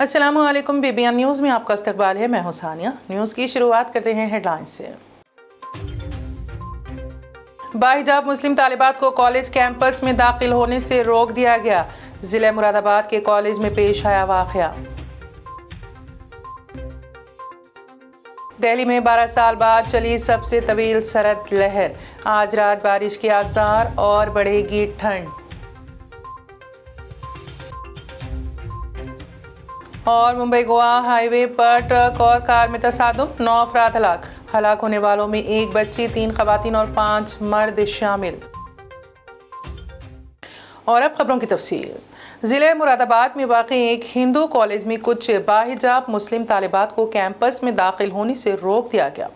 अस्सलाम वालेकुम। BBN news में आपका इस्तकबाल है। मैं हूं सानिया। न्यूज़ की शुरुआत करते हैं हेडलाइंस से। बाहिजाब मुस्लिम तालिबात को कॉलेज कैंपस में दाखिल होने से रोक दिया गया। ज़िला मुरादाबाद के कॉलेज में पेश आया वाक़या। दिल्ली में 12 साल बाद चली सबसे तवील सरद लहर। आज रात बारिश के आसार और बढ़ेगी ठंड। और मुंबई गोवा हाईवे पर ट्रक और कार में तसादुम, 9 अफराद हलाक होने वालों में 1 बच्ची, 3 खवातीन और 5 मर्द शामिल। और अब खबरों की तफसील। ज़िले मुरादाबाद में वाक़ एक हिंदू कॉलेज में कुछ बाहिजाब मुस्लिम तालिबात को कैंपस में दाखिल होने से रोक दिया गया।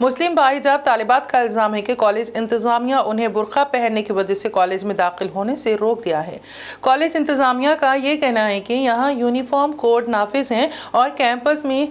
मुस्लिम बाहिजाब तालिबात का इल्ज़ाम है कि कॉलेज इंतज़ामिया उन्हें बुर्का पहनने की वजह से कॉलेज में दाखिल होने से रोक दिया है। कॉलेज इंतज़ामिया का ये कहना है कि यहाँ यूनिफॉर्म कोड नाफिज हैं और कैंपस में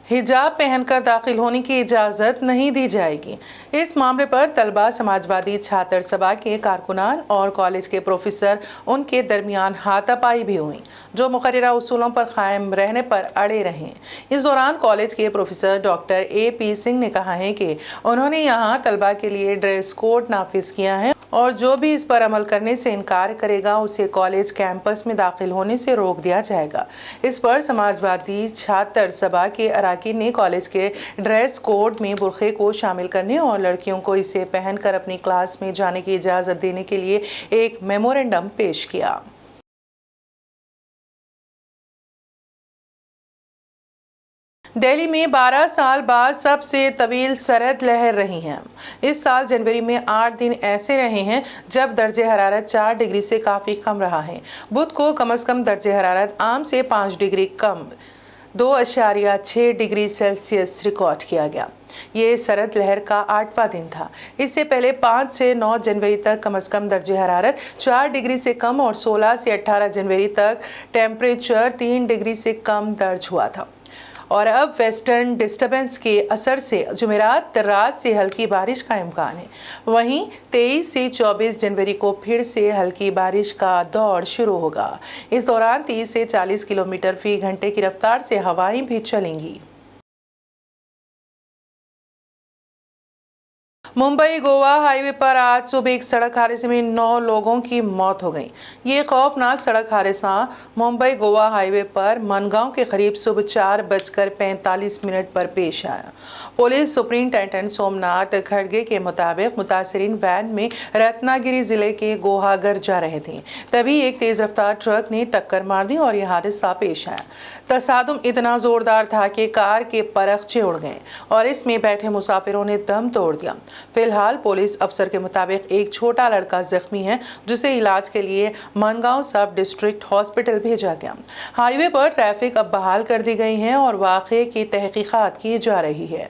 हिजाब पहनकर दाखिल होने की इजाज़त नहीं दी जाएगी। इस मामले पर तलबा, समाजवादी छात्र सभा के कारकुनान और कॉलेज के प्रोफेसर उनके दरमियान हाथापाई भी हुई, जो मुकर्ररा उसूलों पर कायम रहने पर अड़े रहे। इस दौरान कॉलेज के प्रोफेसर डॉक्टर AP सिंह ने कहा है कि उन्होंने यहाँ तलबा के लिए ड्रेस कोड नाफिज किया है और जो भी इस पर अमल करने से इनकार करेगा उसे कॉलेज कैंपस में दाखिल होने से रोक दिया जाएगा। इस पर समाजवादी छात्र सभा के अरकान ने कॉलेज के ड्रेस कोड में बुर्के को शामिल करने और लड़कियों को इसे पहनकर अपनी क्लास में जाने की इजाज़त देने के लिए एक मेमोरेंडम पेश किया। दिल्ली में 12 साल बाद सबसे तवील सरद लहर रही है। इस साल जनवरी में 8 दिन ऐसे रहे हैं जब दर्जे हरारत 4 डिग्री से काफ़ी कम रहा है। बुध को कम से कम दर्जे हरारत आम से 5 डिग्री कम 2.6 डिग्री सेल्सियस रिकॉर्ड किया गया। ये सरद लहर का 8वां दिन था। इससे पहले 5 से 9 जनवरी तक कम से कम दर्जे हरारत 4 डिग्री से कम और 16 से 18 जनवरी तक टेम्परेचर 3 डिग्री से कम दर्ज हुआ था। और अब वेस्टर्न डिस्टर्बेंस के असर से जुमेरात रात से हल्की बारिश का इम्कान है। वहीं 23 से 24 जनवरी को फिर से हल्की बारिश का दौर शुरू होगा। इस दौरान 30 से 40 किलोमीटर फी घंटे की रफ्तार से हवाएं भी चलेंगी। मुंबई गोवा हाईवे पर आज सुबह एक सड़क हादसे में 9 लोगों की मौत हो गई। ये खौफनाक सड़क हादसा मुंबई गोवा हाईवे पर मनगांव के करीब सुबह 4:45 पर पेश आया। पुलिस सुपरिंटेंडेंट सोमनाथ खड़गे के मुताबिक मुतासरीन वैन में रत्नागिरी जिले के गोहागर जा रहे थे, तभी एक तेज रफ्तार ट्रक ने टक्कर मार दी और यह हादसा पेश आया। तसादुम इतना जोरदार था कि कार के परखचे उड़ गए और इसमें बैठे मुसाफिरों ने दम तोड़ दिया। फिलहाल पुलिस अफसर के मुताबिक एक छोटा लड़का जख्मी है, जिसे इलाज के लिए मनगांव सब डिस्ट्रिक्ट हॉस्पिटल भेजा गया। हाईवे पर ट्रैफिक अब बहाल कर दी गई है और वाक़े की तहकीकात की जा रही है।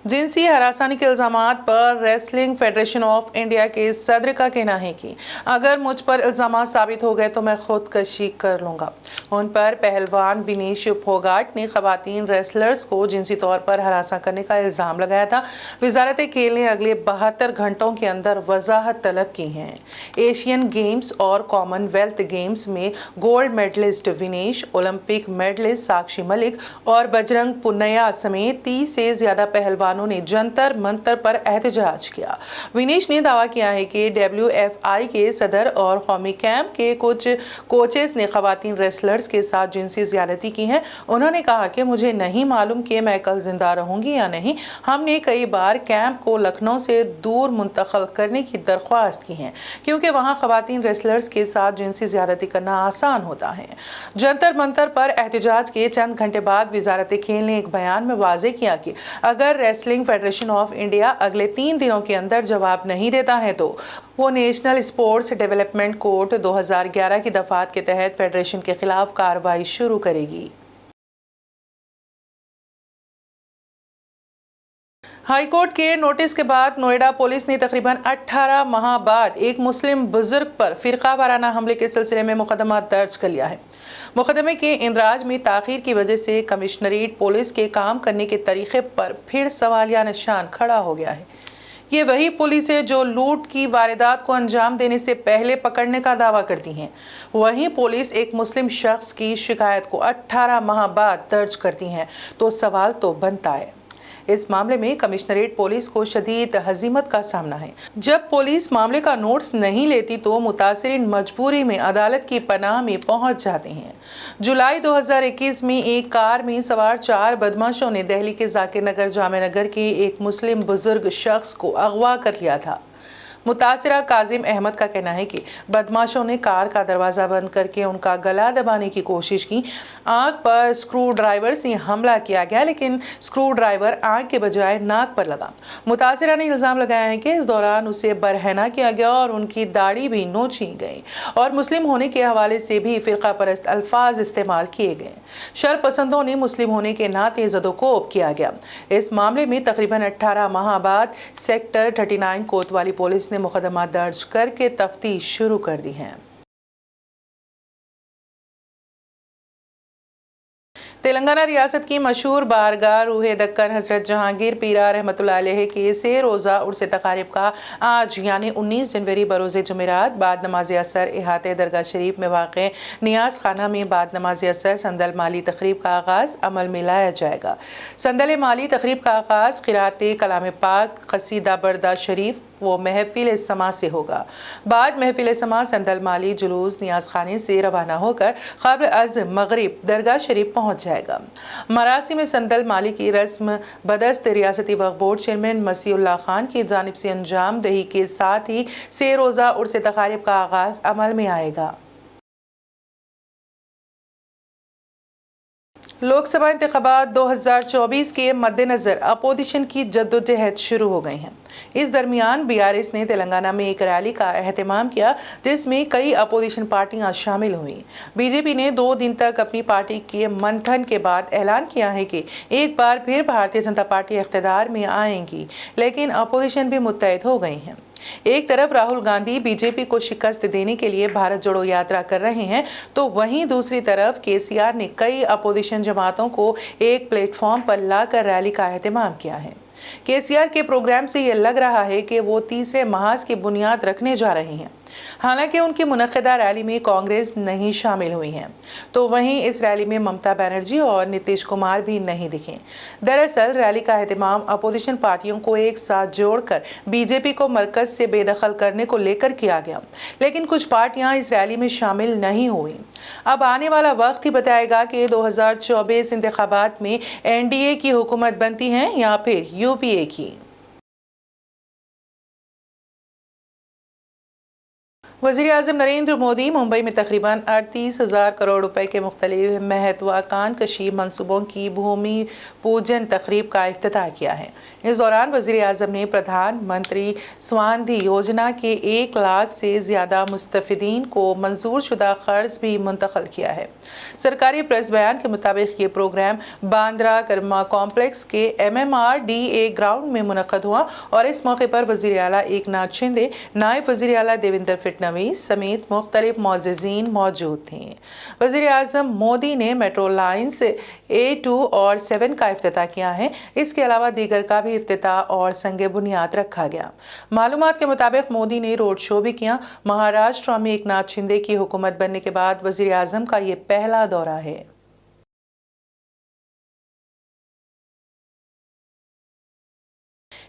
जिनसी हरासानी के इल्ज़ामात पर रेसलिंग फेडरेशन ऑफ इंडिया के सदर का कहना है कि अगर मुझ पर इल्ज़ामात साबित हो गए तो मैं खुदकशी कर लूँगा। उन पर पहलवान विनेश फोगाट ने खवातीन रेसलर्स को जिनसी तौर पर हरासा करने का इल्ज़ाम लगाया था। वजारत खेल ने अगले 72 घंटों के अंदर वजाहत तलब की है। एशियन गेम्स और कॉमनवेल्थ गेम्स में gold medallist Vinesh, Olympic medallist Sakshi Malik और बजरंग पुन्नया समेत 30 से ज़्यादा पहलवान ने जंतर मंतर पर एहतजाज किया। विनेश ने दावा किया है कि WFI के सदर और कौमी कैंप के कुछ कोचेस ने खवातीन रेसलर्स के साथ जिनसी ज्यादती की है। उन्होंने कहा कि मुझे नहीं मालूम कि मैं कल जिंदा रहूंगी या नहीं। हमने कई बार कैंप को लखनऊ से दूर मुंतकिल करने की दरख्वास्त की है, क्योंकि वहां खवातीन रेसलर्स के साथ जिनसी ज्यादती करना आसान होता है। जंतर मंतर पर एहतजाज के चंद घंटे बाद वजारत खेल ने एक बयान में वाज़ेह किया कि अगर रेसलिंग फेडरेशन ऑफ इंडिया अगले 3 दिनों के अंदर जवाब नहीं देता है तो वो नेशनल स्पोर्ट्स डेवलपमेंट कोड 2011 की दफात के तहत फेडरेशन के खिलाफ कार्रवाई शुरू करेगी। हाईकोर्ट के नोटिस के बाद नोएडा पुलिस ने तकरीबन 18 माह बाद एक मुस्लिम बुजुर्ग पर फिरका वाराना हमले के सिलसिले में मुकदमा दर्ज कर लिया है। मुकदमे के इंदराज में ताखीर की वजह से कमिश्नरेट पुलिस के काम करने के तरीके पर फिर सवालिया निशान खड़ा हो गया है। یہ وہی پولیس ہے جو لوٹ کی واردات کو انجام دینے سے پہلے پکڑنے کا دعویٰ کرتی ہیں۔ وہیں پولیس ایک مسلم شخص کی شکایت کو 18 ماہ بعد درج کرتی ہیں تو سوال تو بنتا ہے۔ اس معاملے میں کمشنریٹ پولیس کو شدید ہزیمت کا سامنا ہے۔ جب پولیس معاملے کا نوٹس نہیں لیتی تو متاثرین مجبوری میں عدالت کی پناہ میں پہنچ جاتے ہیں۔ جولائی 2021 میں ایک کار میں سوار 4 بدماشوں نے دہلی کے ذاکر نگر جامع نگر کے ایک مسلم بزرگ شخص کو اغوا کر لیا تھا۔ متاثرہ کاظم احمد کا کہنا ہے کہ بدماشوں نے کار کا دروازہ بند کر کے ان کا گلا دبانے کی کوشش کی۔ آنکھ پر اسکرو ڈرائیور سے حملہ کیا گیا لیکن اسکرو ڈرائیور آنکھ کے بجائے ناک پر لگا۔ متاثرہ نے الزام لگایا ہے کہ اس دوران اسے برہنہ کیا گیا اور ان کی داڑھی بھی نوچی گئی اور مسلم ہونے کے حوالے سے بھی فرقہ پرست الفاظ استعمال کیے گئے۔ شر پسندوں نے مسلم ہونے کے ناطے زد و کوب کیا گیا۔ اس معاملے میں تقریباً 18 ماہ بعد سیکٹر 39 کوتوالی پولیس نے مقدمہ درج کر کے تفتیش شروع کر دی ہے۔ تلنگانہ ریاست کی مشہور بارگاہ روح دکن حضرت جہانگیر پیرا رحمۃ اللہ علیہ کے 3 روزہ عرس تقاریب کا آج یعنی 19 جنوری بروز جمعرات بعد نماز عصر احاطے درگاہ شریف میں واقع نیاز خانہ میں بعد نماز عصر سندل مالی تقریب کا آغاز عمل میں لایا جائے گا۔ سندل مالی تقریب کا آغاز قرأت کلام پاک قصیدہ بردہ شریف وہ محفل سما سے ہوگا۔ بعد محفل سما سندل مالی جلوس نیاز خانے سے روانہ ہو کر قبل از مغرب درگاہ شریف پہنچ جائے گا۔ مراسم سندل مالی کی رسم بدست ریاستی وقف بورڈ چیئرمین مسیح اللہ خان کی جانب سے انجام دہی کے ساتھ ہی 3 روزہ عرس تقاریب کا آغاز عمل میں آئے گا۔ لوک سبھا انتخابات 2024 کے مد نظر اپوزیشن کی جدوجہد شروع ہو گئی ہیں۔ اس درمیان BRS نے تلنگانہ میں ایک ریلی کا اہتمام کیا جس میں کئی اپوزیشن پارٹیاں شامل ہوئیں۔ BJP نے 2 دن تک اپنی پارٹی کے منتھن کے بعد اعلان کیا ہے کہ ایک بار پھر بھارتیہ جنتا پارٹی اقتدار میں آئیں گی، لیکن اپوزیشن بھی متحد ہو گئی ہیں۔ ایک طرف راہل گاندھی BJP کو شکست دینے کے لیے بھارت جوڑو یاترا کر رہے ہیں تو وہیں دوسری طرف KCR نے کئی اپوزیشن جماعتوں کو ایک پلیٹ فارم پر لا کر ریلی کا اہتمام کیا ہے۔ KCR کے پروگرام سے یہ لگ رہا ہے کہ وہ تیسرے محاذ کی بنیاد رکھنے جا رہے ہیں، حالانکہ ان کی منعقدہ ریلی میں کانگریس نہیں شامل ہوئی ہے، تو وہیں اس ریلی میں ممتا بنرجی اور نتیش کمار بھی نہیں دکھے۔ دراصل ریلی کا اہتمام اپوزیشن پارٹیوں کو ایک ساتھ جوڑ کر BJP کو مرکز سے بے دخل کرنے کو لے کر کیا گیا، لیکن کچھ پارٹیاں اس ریلی میں شامل نہیں ہوئیں۔ اب آنے والا وقت ہی بتائے گا کہ 2024 انتخابات میں NDA کی حکومت بنتی ہے یا پھر UPA کی۔ وزیر اعظم نریندر مودی ممبئی میں تقریباً 38,000 کروڑ روپے کے مختلف مہتواکانکشی منصوبوں کی بھومی پوجن تقریب کا افتتاح کیا ہے۔ اس دوران وزیر اعظم نے پردھان منتری سوندھی یوجنا کے 1 لاکھ سے زیادہ مستفیدین کو منظور شدہ قرض بھی منتقل کیا ہے۔ سرکاری پریس بیان کے مطابق یہ پروگرام باندرا کرما کمپلیکس کے MMRDA گراؤنڈ میں منعقد ہوا اور اس موقع پر وزیر اعلیٰ ایک ناتھ شندے، نائب وزیر اعلیٰ دیویندر فڈنویس سمیت مختلف معززین موجود تھے۔ وزیر اعظم مودی نے میٹرو لائنز A2 اور 7 کا افتتاح کیا ہے۔ اس کے علاوہ دیگر کا بھی افتتاح اور سنگ بنیاد رکھا گیا۔ معلومات کے مطابق مودی نے روڈ شو بھی کیا۔ مہاراشٹر میں ایک ناتھ شندے کی حکومت بننے کے بعد وزیر اعظم کا یہ پہلا دورہ ہے۔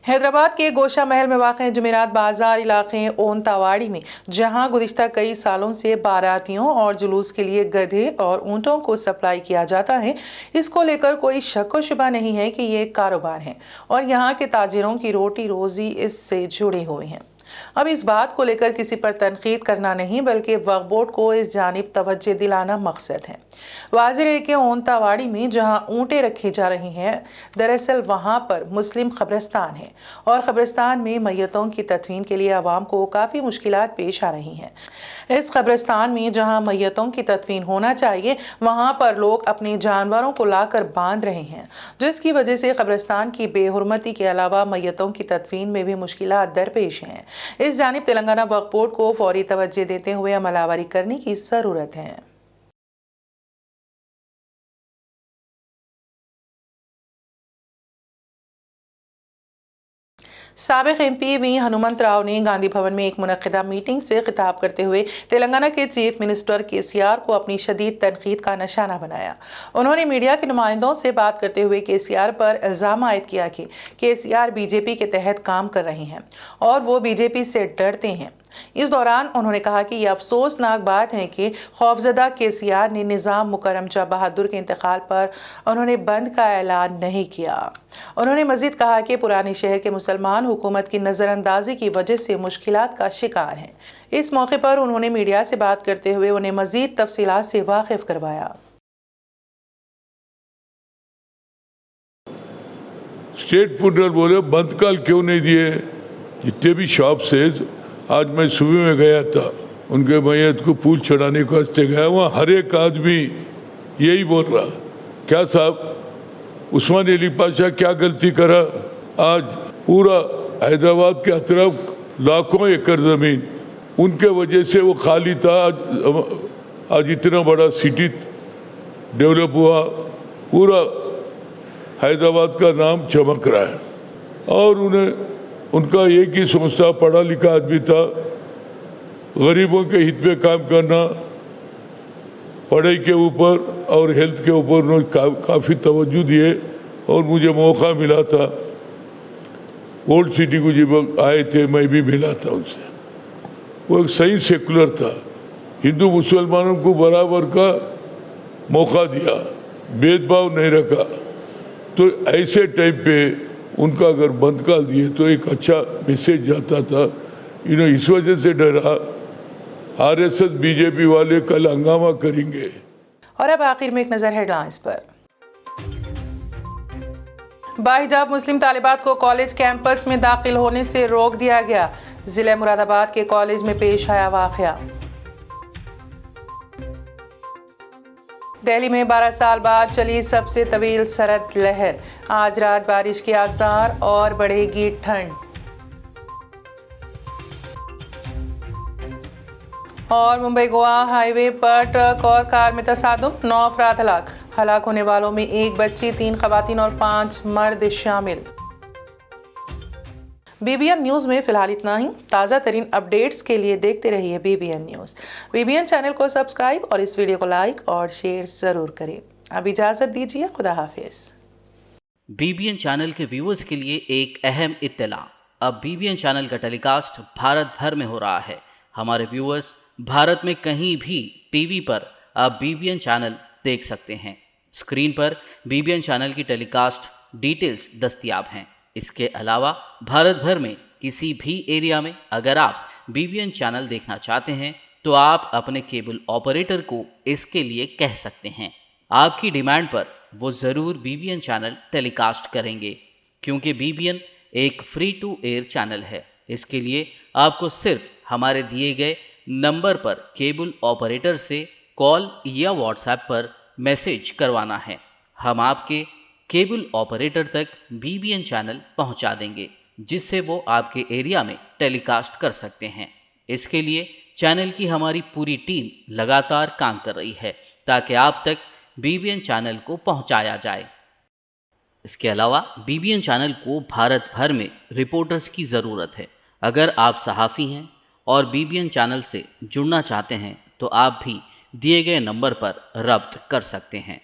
حیدرآباد کے گوشہ محل میں واقع جمعرات بازار علاقے اونتاواڑی میں جہاں گزشتہ کئی سالوں سے باراتیوں اور جلوس کے لیے گدھے اور اونٹوں کو سپلائی کیا جاتا ہے، اس کو لے کر کوئی شک و شبہ نہیں ہے کہ یہ ایک کاروبار ہے اور یہاں کے تاجروں کی روٹی روزی اس سے جڑی ہوئی ہے۔ اب اس بات کو لے کر کسی پر تنقید کرنا نہیں بلکہ وقف بورڈ کو اس جانب توجہ دلانا مقصد ہے۔ واضح ہے کہ اونتاواڑی میں جہاں اونٹیں رکھی جا رہی ہیں دراصل وہاں پر مسلم قبرستان ہے اور قبرستان میں میتوں کی تدفین کے لیے عوام کو کافی مشکلات پیش آ رہی ہیں۔ اس قبرستان میں جہاں میتوں کی تدفین ہونا چاہیے وہاں پر لوگ اپنے جانوروں کو لا کر باندھ رہے ہیں، جس کی وجہ سے قبرستان کی بے حرمتی کے علاوہ میتوں کی تدفین میں بھی مشکلات درپیش ہیں۔ اس جانب تلنگانہ وقف بورڈ کو فوری توجہ دیتے ہوئے عمل آوری کرنے کی ضرورت ہے۔ साबिक एमपी वी हनुमंत राव ने गांधी भवन में एक मुनक्किदा मीटिंग से खिताब करते हुए तेलंगाना के चीफ मिनिस्टर केसीआर को अपनी शदीद तनकीद का निशाना बनाया। उन्होंने मीडिया के नुमाइंदों से बात करते हुए केसीआर पर इल्ज़ाम आयद किया कि केसीआर बीजेपी के तहत काम कर रहे हैं और वो बीजेपी से डरते हैं। इस दौरान उन्होंने कहा कि यह अफसोसनाक बात है कि खौफजदा केसीआर ने निज़ाम मुकर्रम शाह बहादुर के इंतकाल पर उन्होंने बंद का ऐलान नहीं किया। उन्होंने मजीद कहा कि पुराने शहर के मुसलमान हुकूमत की नज़रअंदाजी की वजह से मुश्किलात का शिकार हैं। इस मौके पर उन्होंने मीडिया से बात करते हुए उन्हें मजीद तफसीलात से वाकिफ करवाया। स्टेट फुटबॉल बोले बंद काल क्यों नहीं दिए? जितने भी शॉप से आज मैं सुबह में गया था, उनके मैयत को फूल चढ़ाने को वास्ते गया, वहाँ हर एक आदमी यही बोल रहा, क्या साहब उस्मान अली पाशा क्या गलती करा? आज पूरा हैदराबाद के अतरफ लाखों एकड़ ज़मीन उनके वजह से वो खाली था। आज इतना बड़ा सिटी डेवलप हुआ, पूरा हैदराबाद का नाम चमक रहा है। और उनका एक ही समझता, पढ़ा लिखा आदमी था, गरीबों के हित में काम करना, पढ़ाई के ऊपर और हेल्थ के ऊपर उन्होंने काफ़ी तवज्जो दिए। और मुझे मौका मिला था, ओल्ड सिटी को जब आए थे मैं भी मिला था उनसे। वो एक सही सेकुलर था, हिंदू मुसलमानों को बराबर का मौका दिया, भेदभाव नहीं रखा। तो ऐसे टाइम पे उनका अगर बंद कर दिए तो एक अच्छा मैसेज जाता था। इस वजह से डरा आरएसएस बीजेपी वाले कल हंगामा करेंगे। और अब आखिर में एक नज़र हेडलाइंस पर। बाहिजाब मुस्लिम तालिबात को कॉलेज कैंपस में दाखिल होने से रोक दिया गया। जिला मुरादाबाद के कॉलेज में पेश आया वाकया। दिल्ली में 12 साल बाद चली सबसे तवील सरद लहर। आज रात बारिश के आसार और बढ़ेगी ठंड। और मुंबई गोवा हाईवे पर ट्रक और कार में तसादुम, 9 अफराद हलाक होने वालों में 1 बच्ची, 3 खवातीन और 5 मर्द शामिल। BBN न्यूज़ में फिलहाल इतना ही। ताज़ा तरीन अपडेट्स के लिए देखते रहिए BBN न्यूज़। BBN चैनल को सब्सक्राइब और इस वीडियो को लाइक और शेयर ज़रूर करें। अब इजाज़त दीजिए, खुदा हाफिज़। BBN चैनल के व्यूअर्स के लिए एक अहम इत्तला। अब BBN चैनल का टेलीकास्ट भारत भर में हो रहा है। हमारे व्यूअर्स भारत में कहीं भी टीवी पर अब BBN चैनल देख सकते हैं। स्क्रीन पर BBN चैनल की टेलीकास्ट डिटेल्स दस्तयाब हैं। इसके अलावा भारत भर में किसी भी एरिया में अगर आप BBN चैनल देखना चाहते हैं तो आप अपने केबल ऑपरेटर को इसके लिए कह सकते हैं। आपकी डिमांड पर वो ज़रूर BBN चैनल टेलीकास्ट करेंगे, क्योंकि BBN एक फ्री टू एयर चैनल है। इसके लिए आपको सिर्फ हमारे दिए गए नंबर पर केबल ऑपरेटर से कॉल या व्हाट्सएप पर मैसेज करवाना है। हम आपके केबल ऑपरेटर तक BBN चैनल पहुंचा देंगे, जिससे वो आपके एरिया में टेलीकास्ट कर सकते हैं। इसके लिए चैनल की हमारी पूरी टीम लगातार काम कर रही है ताकि आप तक BBN चैनल को पहुंचाया जाए। इसके अलावा BBN चैनल को भारत भर में रिपोर्टर्स की ज़रूरत है। अगर आप सहाफ़ी हैं और BBN चैनल से जुड़ना चाहते हैं तो आप भी दिए गए नंबर पर रब्त कर सकते हैं।